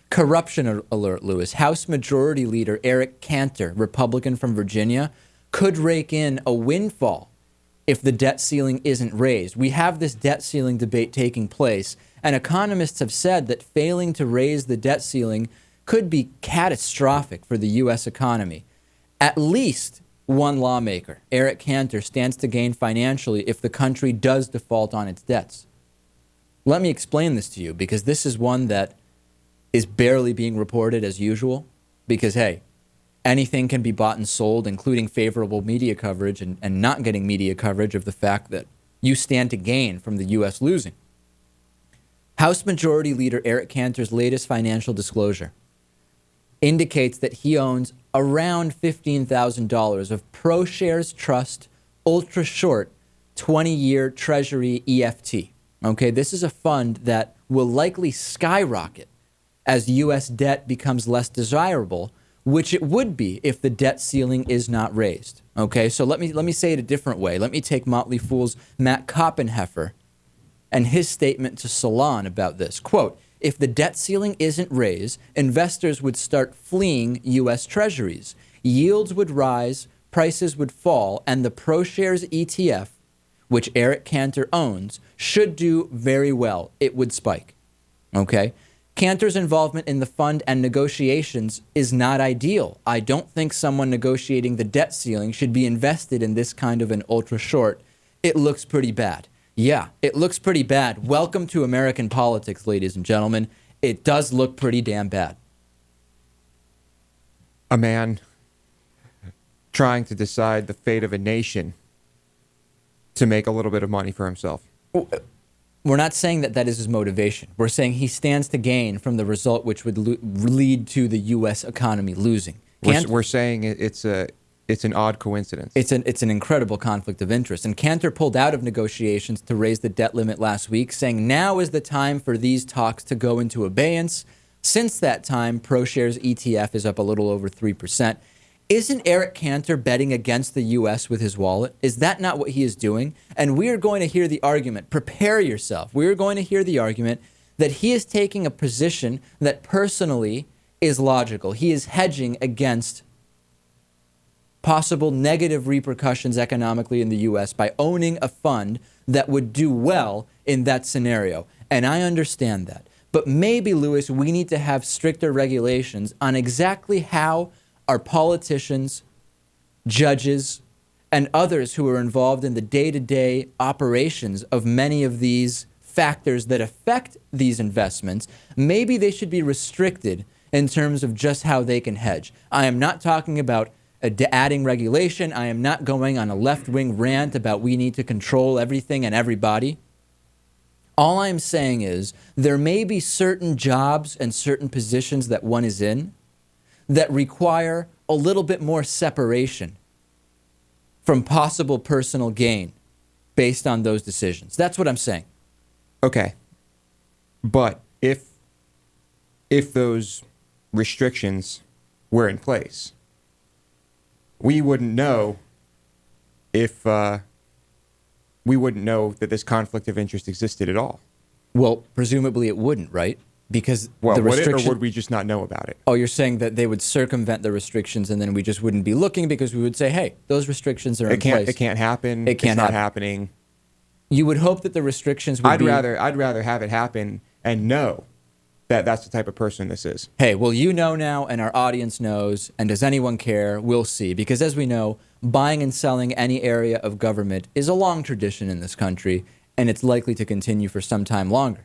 Corruption alert, Lewis. House Majority Leader Eric Cantor, Republican from Virginia, could rake in a windfall if the debt ceiling isn't raised. We have this debt ceiling debate taking place, and economists have said that failing to raise the debt ceiling could be catastrophic for the U.S. economy. At least one lawmaker, Eric Cantor, stands to gain financially if the country does default on its debts. Let me explain this to you, because this is one that is barely being reported as usual, because, hey, anything can be bought and sold, including favorable media coverage and not getting media coverage of the fact that you stand to gain from the U.S. losing. House Majority Leader Eric Cantor's latest financial disclosure indicates that he owns around $15,000 of ProShares Trust ultra short 20-year Treasury EFT. Okay, this is a fund that will likely skyrocket as U.S. debt becomes less desirable, which it would be if the debt ceiling is not raised. Okay, so let me say it a different way. Let me take Motley Fool's Matt Koppenheffer and his statement to Salon about this. Quote, if the debt ceiling isn't raised, investors would start fleeing U.S. treasuries. Yields would rise, prices would fall, and the ProShares ETF, which Eric Cantor owns, should do very well. It would spike. Okay? Cantor's involvement in the fund and negotiations is not ideal. I don't think someone negotiating the debt ceiling should be invested in this kind of an ultra short. It looks pretty bad. Yeah, it looks pretty bad. Welcome to American politics, ladies and gentlemen. It does look pretty damn bad. A man trying to decide the fate of a nation to make a little bit of money for himself. We're not saying that that is his motivation. We're saying he stands to gain from the result which would lead to the U.S. economy losing. We're saying it's an odd coincidence. It's an incredible conflict of interest. And Cantor pulled out of negotiations to raise the debt limit last week, saying now is the time for these talks to go into abeyance. Since that time, ProShares ETF is up a little over 3%. Isn't Eric Cantor betting against the U.S. with his wallet? Is that not what he is doing? And we are going to hear the argument. Prepare yourself. We are going to hear the argument that he is taking a position that personally is logical. He is hedging against possible negative repercussions economically in the U.S. by owning a fund that would do well in that scenario. And I understand that. But maybe, Lewis, we need to have stricter regulations on exactly how our politicians, judges, and others who are involved in the day-to-day operations of many of these factors that affect these investments, maybe they should be restricted in terms of just how they can hedge. I am not talking about adding regulation. I am not going on a left-wing rant about we need to control everything and everybody. All I'm saying is there may be certain jobs and certain positions that one is in that require a little bit more separation from possible personal gain based on those decisions. That's what I'm saying. Okay. But if those restrictions were in place, we wouldn't know that this conflict of interest existed at all. Well, presumably it wouldn't, right? Because the restriction, or would we just not know about it? Oh, you're saying that they would circumvent the restrictions and then we just wouldn't be looking because we would say, hey, those restrictions are in place. It can't happen. It's not happening. You would hope that the restrictions would I'd rather have it happen and know that that's the type of person this is. Hey, well, you know now and our audience knows, and does anyone care? We'll see. Because as we know, buying and selling any area of government is a long tradition in this country, and it's likely to continue for some time longer.